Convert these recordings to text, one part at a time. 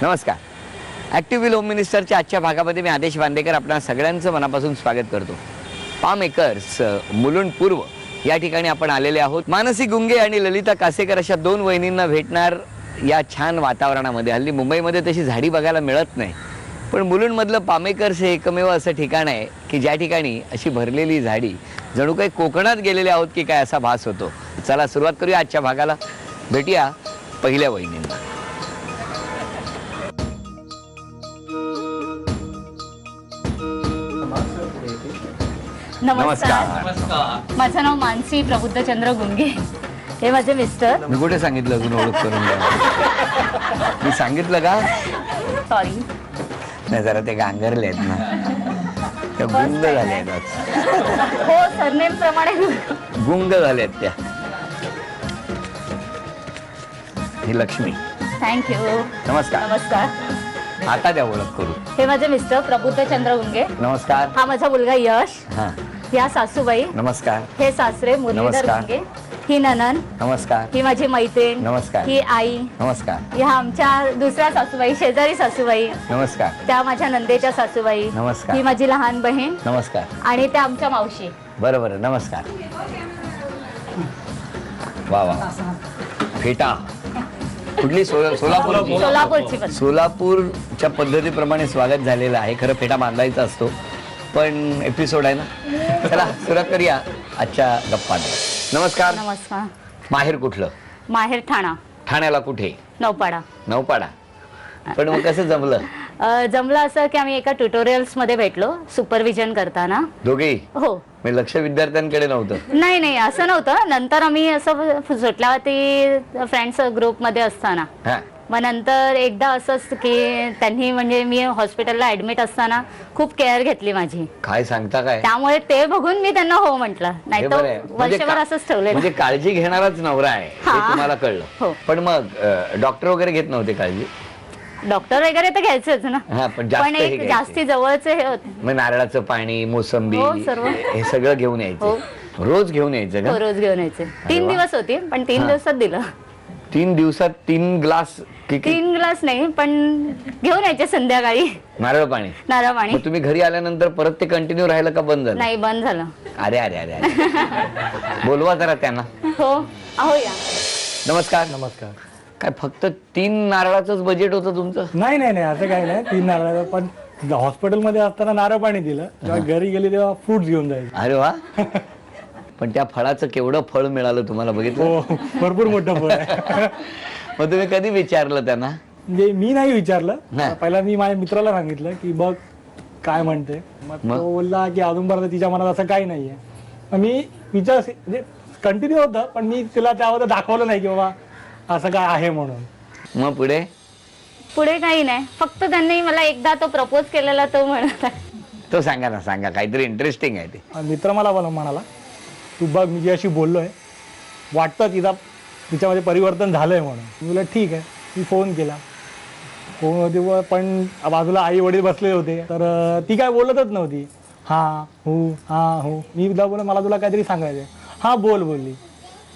नमस्कार. Active will home मिनिस्टरच्या आजच्या भागामध्ये मी आदेश बांदेकर आपणा सगळ्यांचं मनापासून स्वागत करतो. पाम एकर्स मुलुंड पूर्व या ठिकाणी आपण आलेले आहोत. मानसी गुंगे आणि ललिता कासेकर अशा दोन वहिनींना भेटणार या छान वातावरणामध्ये. हल्ली मुंबईमध्ये तशी झाडी बघायला मिळत नाही, पण मुलुंडमधलं पामेकर्स हे एकमेव असं ठिकाण आहे की ज्या ठिकाणी अशी भरलेली झाडी जणू काही कोकणात गेलेले आहोत की काय असा भास होतो. चला सुरुवात करूया आजच्या भागाला. भेटूया पहिल्या वहिनींना. नमस्कार. माझं नाव मानसी प्रबुद्धचंद्र गुंगे. हे माझे मिस्टर. मी कुठे सांगितलं अजून ओळख करून द्या? मी सांगितलं का? सॉरी. नाही, जरा ते गांगरले आहेत ना, त्या गुंग झाल्या आहेत. हो, सरनेम प्रमाणे गुंग झाल्या आहेत त्या. ही लक्ष्मी. थँक्यू. नमस्कार. नमस्कार. आता द्या ओळख करू. हे माझे मिस्टर प्रबुद्धचंद्र गुंगे. नमस्कार. हा माझा मुलगा यश. हा, या सासूबाई. नमस्कार. हे सासरे मुरलीधर नमस्कार. गुंगे. ही ननन. नमस्कार. ही माझी मैत्रीण. नमस्कार. ही आई. नमस्कार. ह्या आमच्या दुसऱ्या सासूबाई, शेजारी सासूबाई. नमस्कार. त्या माझ्या नंदेच्या सासूबाई. नमस्कार. ही माझी लहान बहीण. नमस्कार. आणि त्या आमच्या मावशी. बरोबर. नमस्कार. वा वा. फेटा कुठली? सोलापूर. सोलापूरची पण. सोलापूरच्या पद्धतीप्रमाणे स्वागत झालेलं आहे. खरं फेटा बांधायचा असतो, पण एपिसोड आहे ना. चला सुरुवात करूया आजच्या गप्पांना. नमस्कार. नमस्कार. माहेर कुठलं? माहेर ठाणा. ठाण्याला कुठे? नौपाडा. नौपाडा. पण मग कसं जमलं? जमलं असं की आम्ही एका ट्युटोरियल्स मध्ये भेटलो सुपरविजन करताना. दोघेही? हो. मी लक्ष विद्यार्थ्यांकडे नव्हतं. नाही नाही, असं नव्हतं. नंतर आम्ही असं सुटल्यावरती फ्रेंड्स ग्रुप मध्ये असताना हा. मग नंतर एकदा असंच की त्यांनी म्हणजे मी हॉस्पिटलला ऍडमिट असताना खूप केअर घेतली माझी. काय सांगता काय? त्यामुळे ते बघून मी त्यांना हो म्हटलं. नाही हे तर बरं आहे. म्हणजे वर्षभर असंच ठेवलेलं. म्हणजे काळजी घेणाराच नवरा आहे हे हा. तुम्हाला कळलं. हो. पण मग डॉक्टर वगैरे घेत नव्हते काळजी? डॉक्टर वगैरे तर घ्यायचेच ना, हा, पण जास्त पण हे एक घ्यायचे. जास्ती जवळचे हे होते. मग नारळाचं पाणी, मोसंबी, हो, सर्व. हे सगळं घेऊन यायचं. रोज घेऊन यायचं हो, का? रोज घेऊन यायचे. 3 वा. दिवस होती, पण 3 दिवसात दिलं. 3 दिवसात 3 ग्लास? 3 ग्लास नाही, पण घेऊन यायचे संध्याकाळी नारळ पाणी. नारळ पाणी. मग तुम्ही घरी आल्यानंतर परत ते कंटिन्यू राहिलं का बंद झालं? नाही, बंद झालं. अरे अरे अरे अरे. बोलवा जरा त्यांना. हो, अहो या. नमस्कार. नमस्कार. काय फक्त 3 नारळाचंच बजेट होतं तुमचं? नाही नाही नाही, असं काही नाही. 3 नारळ, पण हॉस्पिटलमध्ये असताना नारळ पाणी दिलं. जेव्हा घरी गेली तेव्हा फ्रूट्स घेऊन जायचं. अरे वा. पण त्या फळाचं केवढं फळ मिळालं तुम्हाला, बघितलं? हो, भरपूर मोठं फळ आहे. मग तुम्ही कधी विचारलं त्यांना? म्हणजे मी नाही विचारलं. नाही. पहिला मी माझ्या मित्राला सांगितलं की बघ काय म्हणते. मग तो बोलला की अजूनपर्यंत तिच्या मनात असं काही नाहीये. मग मी म्हणजे कंटिन्यू होतं, पण मी तिला त्यावर दाखवलं नाही की बाबा असं काय आहे म्हणून. मग पुढे? पुढे काही नाही, फक्त त्यांनी मला एकदा तो प्रपोज केलेला तो म्हणत तो सांगा ना, सांगा. काहीतरी इंटरेस्टिंग आहे ते. मित्र मला म्हणाला तू बघ मी जी अशी बोललोय वाटतं तिच्यामध्ये परिवर्तन झालंय म्हणून. मी बोलला ठीक आहे. मी फोन केला. फोन होती, पण बाजूला आई वडील बसले होते, तर ती काय बोलतच नव्हती. हां हो हां हो. मी एकदा बोललो मला तुला काहीतरी सांगायचं. हां बोल बोलली.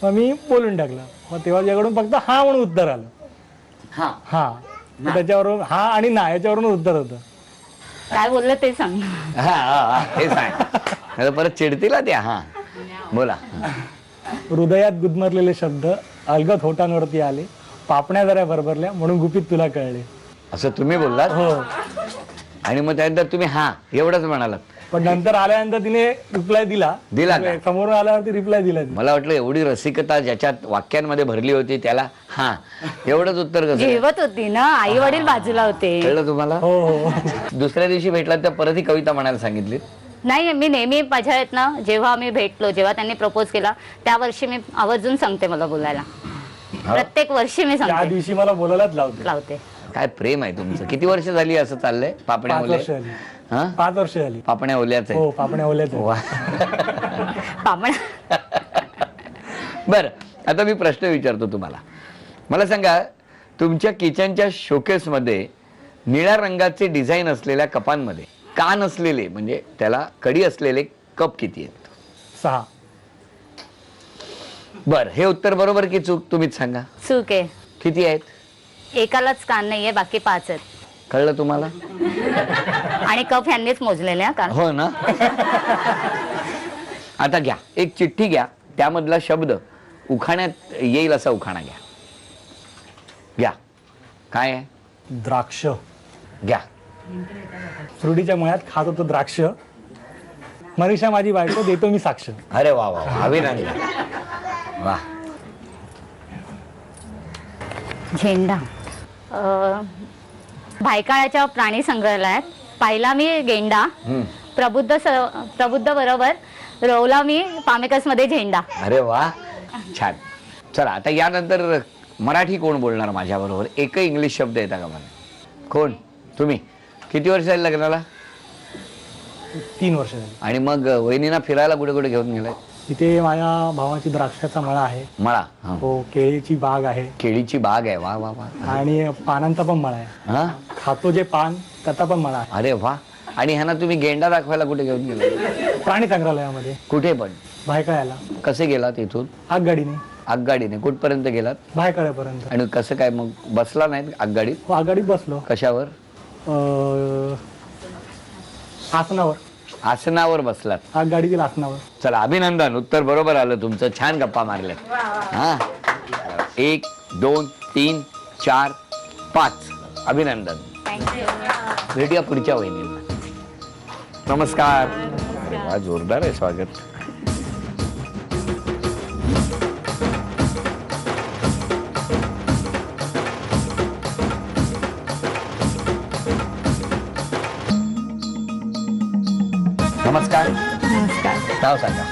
मग मी बोलून टाकलं. मग तेव्हा त्याच्याकडून फक्त हां म्हणून उत्तर आलं. हा. हां. मग त्याच्यावरून हां आणि ना याच्यावरून उत्तर होतं. काय बोललं ते सांग. हे सांग. आता परत चिडतीला त्या. हा बोला. हृदयात गुदमरलेले शब्द अलगद होटांवरती आले. पापण्या जरा भरभरल्या म्हणून गुपित तुला कळले. असं तुम्ही बोललात? हो. आणि मग त्यानंतर तुम्ही हा एवढंच म्हणालात? पण नंतर आल्यानंतर तिने रिप्लाय दिला. दिला का? समोरून आल्यावरती रिप्लाय दिला. मला वाटलं एवढी रसिकता ज्याच्यात वाक्यांमध्ये भरली होती त्याला हा एवढंच उत्तर कसं? जेवत होती ना, आई वडील बाजूला होते. कळलं तुम्हाला? हो हो. दुसऱ्या दिवशी भेटला तर परत ही कविता म्हणायला सांगितली? नाही, मी नेहमी माझ्या आहेत ना, जेव्हा आम्ही भेटलो, जेव्हा त्यांनी प्रपोज केला त्या वर्षी मी आवर्जून सांगते मला बोलायला. प्रत्येक वर्षी मी त्या सांगते, दिवशी मला बोलायलाच लावते. काय प्रेम आहे तुमचं. किती वर्ष झाली असं चाललंय? पापण्या 5 वर्ष ओल्या? झाली. हा, 5 वर्ष झाली. पापण्या ओल्याच हो, आहे. पापण्या ओल्याच आहे. वा. पापण. बर, आता मी प्रश्न विचारतो तुम्हाला. मला सांगा, तुमच्या किचनच्या शोकेसमध्ये निळ्या रंगाचे डिझाईन असलेल्या कपांमध्ये कान असलेले, म्हणजे त्याला कडी असलेले कप किती आहेत? 6. बर, हे उत्तर बरोबर की चूक तुम्हीच सांगा. चूक आहे. किती आहेत? एकालाच कान नाहीये, बाकी 5 आहेत. कळलं तुम्हाला? आणि कप ह्यांनीच मोजलेले हा कान. हो ना. आता घ्या, एक चिठ्ठी घ्या, त्यामधला शब्द उखाण्यात येईल असा उखाणा घ्या. घ्या. काय आहे? द्राक्ष. घ्या. सुरडीच्या मळ्यात खात होतो द्राक्ष, मनीषा माझी बायको, देतो मी साक्ष. अरे वा वा वा, अभिनंदन. वा. झेंडा. भायखळ्याच्या प्राणी संग्रहालयात पाहिला मी गेंडा, प्रबुद्ध बरोबर रोवला मी पामेकर्स मध्ये झेंडा. अरे वा, छान. चला आता यानंतर मराठी कोण बोलणार माझ्या बरोबर? एकही इंग्लिश शब्द येता का मला? कोण? तुम्ही? किती वर्ष झाली लग्नाला? 3 वर्ष झाली. आणि मग वहिनीना फिरायला कुठे कुठे घेऊन गेलाय? तिथे माझ्या भावाची द्राक्षाचा मळा आहे, मळा. हा. हो, केळीची बाग आहे केळीची बाग आहे. वा वा वा. आणि पानांचा पण मळा आहे. हा. खातो जे पान त्याचा पण मळा आहे. अरे वा. आणि ह्यांना तुम्ही गेंडा दाखवायला कुठे घेऊन गेला? प्राणी संग्रहालयामध्ये. कुठे पण? भायखळ्याला. कसे गेलात इथून? आगगाडीने. आगगाडीने कुठपर्यंत गेलात? भायखळ्यापर्यंत. आणि कसं काय मग बसला नाही आगगाडीत? हो, आगगाडीत बसलो. कशावर? आसनावर. आसनावर बसलात? आगगाडीतील आसनावर. चला अभिनंदन, उत्तर बरोबर आलं तुमचं. छान गप्पा मारल्या. हा. 1 2 3 4 5. अभिनंदन. भेटूया पुढच्या वहिनीला. नमस्कार. वा, जोरदार आहे स्वागत. नमस्कार. नमस्कार. नाव सांगा.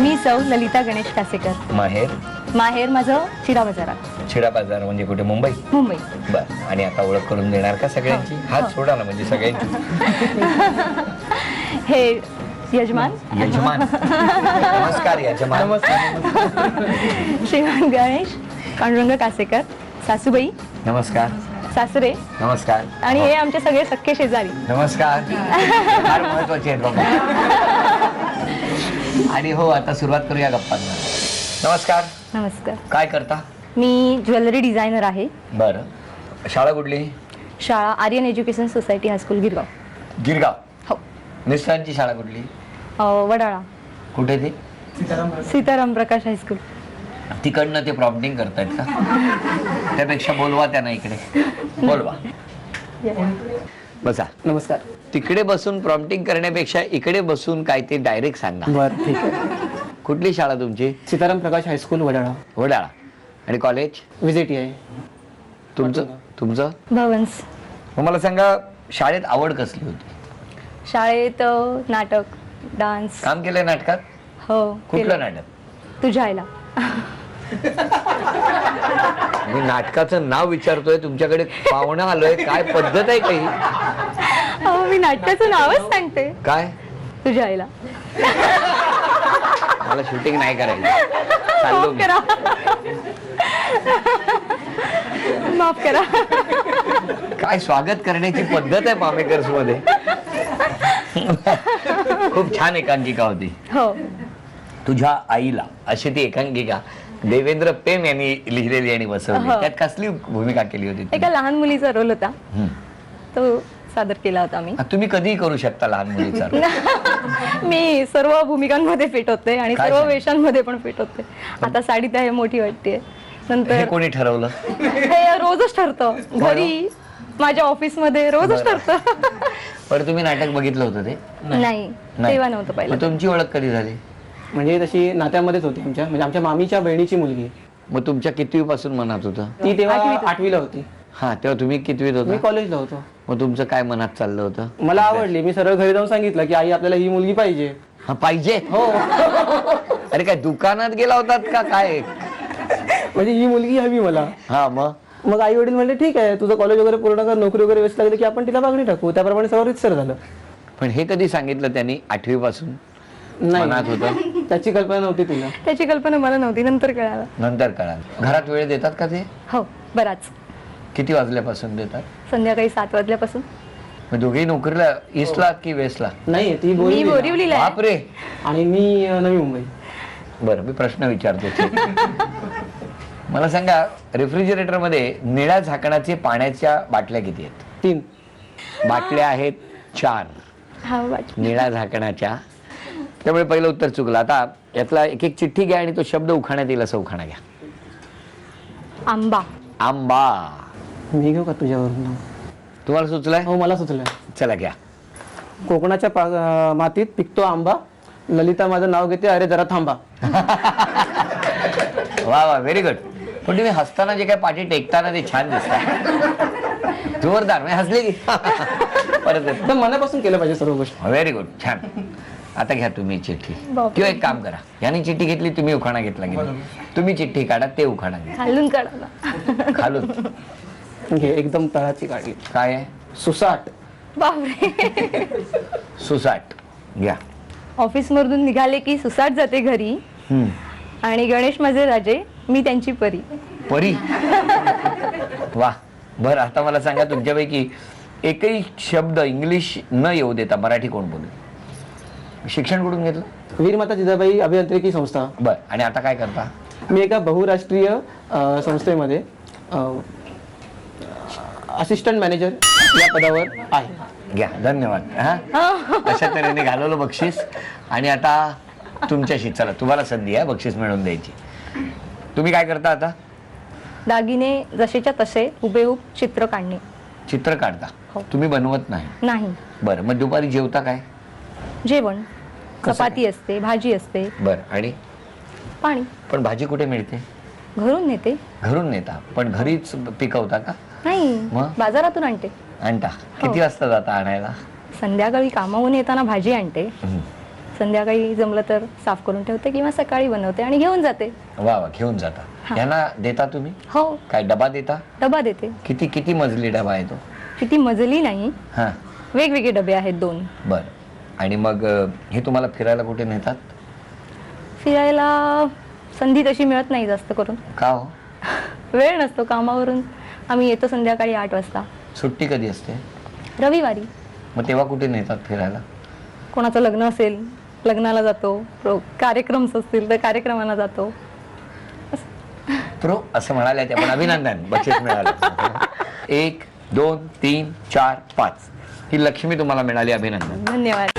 मी सौ ललिता गणेश कासेकर. माहेर? माहेर माझं शिरा बाजारात, शिरा बाजार म्हणजे कुठे? मुंबई? मुंबई. बर. आणि आता ओळख करून देणार का सगळ्यांची? हात सोडा ना, म्हणजे सगळ्यांची. हे यजमान यजमान. नमस्कार यजमान. श्रीमान गणेश पांडुरंग कासेकर, सासूबाई, नमस्कार. सासरे, नमस्कार. आणि हे आमचे सगळे सख्खे शेजारी. नमस्कार. फार महत्वाचे आहेत बाबा. आणि हो, आता सुरुवात करूया गप्पांना. नमस्कार. नमस्कार. काय करता? मी ज्वेलरी डिझायनर आहे. बरं. शाळा कुठली? शाळा Aryan education society high school Girgaon. Girgaon. हो. मिस्टरांची शाळा कुठली? वडाळा कुठे ते? सीताराम प्रकाश हायस्कूल. तिकडनं ते प्रॉम्प्टिंग करतायत का? त्यापेक्षा बोलवा त्यांना इकडे. बोलवा. बसा. नमस्कार. तिकडे बसून प्रॉम्प्टिंग करण्यापेक्षा इकडे बसून काय ते डायरेक्ट सांगा. बरं, ठीक आहे. कुठली शाळा तुमची? सीताराम प्रकाश हायस्कूल वडाळा. वडाळा. आणि कॉलेज? विजिटी आहे. तुमचं? तुमचं? भवन्स. मग मला सांगा, शाळेत आवड कसली होती? शाळेत नाटक, डान्स. काम केलंय नाटकात? हो. कुठलं केलं. नाटक? तुझ्या आईला. मी नाटकाचं नाव विचारतोय, तुमच्याकडे पाहुणं आलोय, काय पद्धत आहे काही? अहो, मी नाटकाचं नावच सांगते. काय? तुझ्या आईला. मला शूटिंग नाही करायचं. चाललो माफ मी. करा. माफ करा. काय स्वागत करण्याची पद्धत आहे पामेकर्स मध्ये. खूप छान एकांकिका होती. हो. तुझ्या आईला, अशी ती एकांकिका देवेंद्र पेम यांनी लिहिलेली आणि बसवली. हो. त्यात कसली भूमिका केली होती तुम्ही? एका लहान मुलीचा रोल होता, हम्म. तो सादर केला होता मी. तुम्ही कधीही करू शकता लहान मुलीचा role. मी सर्व भूमिकांमध्ये फिट होते आणि काय सर्व सांग? वेशांमध्ये पण फिट होते. आता साडीत आहे, मोठी वाटते. हे नंतर कोणी ठरवलं? हे रोजच ठरतं. घरी, माझ्या ऑफिस मध्ये रोजच बरं. ठरतं. पण तुम्ही नाटक बघितलं होतं ते? नाही, तेव्हा नव्हतं पहिलं. मग तुमची ओळख कधी झाली? म्हणजे तशी नात्यामध्येच होती आमच्या, म्हणजे आमच्या मामीच्या बहिणीची मुलगी. मग तुमच्या कितवी पासून मनात होतं? ती तेव्हा आठवीत होती. 8वीला होती. हा, तेव्हा तुम्ही कितवीत मी होता? कॉलेजला होतो. मग तुमचं काय मनात चाललं होतं? मला आवडली. मी सरळ घरी जाऊन सांगितलं की आई, आपल्याला ही मुलगी पाहिजे. हा, पाहिजे. हो. अरे काय दुकानात गेला होतात का काय? म्हणजे ही मुलगी हवी मला. हा, मग आई वडील म्हणले ठीक आहे, तुझं कॉलेज वगैरे पूर्ण कर, नोकरी वगैरे व्यस्त लागली की आपण तिला मागणी टाकू. त्याप्रमाणे सगळं रितसर झालं. पण हे कधी सांगितलं त्यांनी? 8वी पासून मनात होतं? नाही, त्याची कल्पना नव्हती तिला. त्याची कल्पना मला नव्हती, नंतर कळालं. नंतर कळालं. घरात वेळ देतात का ते? हो, बराच. किती वाजल्यापासून देतात? संध्याकाळी 7 वाजल्यापासून. मग दोघेही नोकरीला, ईस्टला की वेस्टला? नाही, ती मी बोलली बोरिवलीला आहे. बापरे. आणि मी नवी मुंबई. बरं, मी प्रश्न विचारतो. मला सांगा रेफ्रिजरेटरमध्ये निळ्या झाकणाचे पाण्याच्या बाटल्या किती आहेत? 3. बाटल्या आहेत 4 हा वाच. निळ्या झाकणाच्या. त्यामुळे पहिलं उत्तर चुकलं. आता यातला एक एक चिठ्ठी घ्या आणि तो शब्द उखाण्यात येईल असं उखाणा घ्या. आंबा. आंबा. मी घेऊ का तुझ्यावरून? तुम्हाला सुचलंय? हो मला सुचलं. चला घ्या. कोकणाच्या मातीत पिकतो आंबा, ललिता माझं नाव घेते, अरे जरा थांबा. वा वा, व्हेरी गुड. पण तुम्ही हसताना जे काय पाठी टेकताना ते छान दिसतात. जोरदार म्हणजे हसले की परत तर मनापासून केलं पाहिजे सर्व गोष्टी. व्हेरी गुड, छान. आता घ्या तुम्ही चिठ्ठी. बापरे. किंवा एक काम करा, याने चिठ्ठी घेतली, तुम्ही उखाणा घेतला की नाही? तुम्ही चिठ्ठी काढा, ते उखाणा घ्या. खालून काढा. खालून घे, एकदम तळाची काढली. काय आहे? सुसाट. बापरे. सुसाट. घ्या. ऑफिस मधून निघाले की सुसाट जाते घरी, आणि गणेश माझे राजे, मी त्यांची परी. परी. वा. बर, आता मला सांगा, तुमच्यापैकी एकही शब्द इंग्लिश न येऊ देता मराठी कोण बोलेल? शिक्षण कुठून घेतलं? वीरमाता जिजाबाई अभियांत्रिकी संस्था. बर, आणि आता काय करता? मी एका बहुराष्ट्रीय संस्थेमध्ये असिस्टंट मॅनेजर या पदावर आहे. घ्या, धन्यवाद. हा, अशा तऱ्हेने घालवलं बक्षीस. आणि आता तुमच्याशी, चला तुम्हाला संधी आहे बक्षीस मिळवून द्यायची. तुम्ही काय करता आता? दागिने जसेच्या तसे हुबेहूब चित्र काढणे. चित्र काढता? हो. तुम्ही बनवत नाही? नाही. बरं, मग दुपारी जेवता काय? जेवण, कसं चपाती असते, भाजी असते, बरं, आणि पाणी. पण भाजी कुठे मिळते? घरून नेते. घरून नेता? पण घरीच पिकवता का? नाही, मग? बाजारातून आणते. आणता? किती वाजता जाता आणायला? संध्याकाळी कामावून येताना भाजी आणते. संध्याकाळी जमलं तर साफ करून ठेवते किंवा सकाळी बनवते आणि घेऊन जाते. वा वा, घेऊन जाता. यांना देता तुम्ही? हो, काय डबा देता? डबा देते. किती किती मजली डबा आहे तो? किती मजली नाही, हां, वेगवेगळे डबे आहेत 2. बरं. आणि मग हे तुम्हाला फिरायला कुठे नेतात? फिरायला संधी तशी मिळत नाही जास्त करून. का हो? वेळ नसतो कामावरून. आम्ही येतो संध्याकाळी 8 वाजता. सुट्टी कधी असते? रविवारी. मग तेव्हा कुठे नेतात फिरायला? कोणाचं लग्न असेल लग्नाला जातो, कार्यक्रम असतील तर कार्यक्रमाला जातो. प्रो असं म्हणाले ते, पण अभिनंदन, बक्षीस मिळालं. 1 2 3 4 5 ही लक्ष्मी तुम्हाला मिळाली. अभिनंदन. धन्यवाद.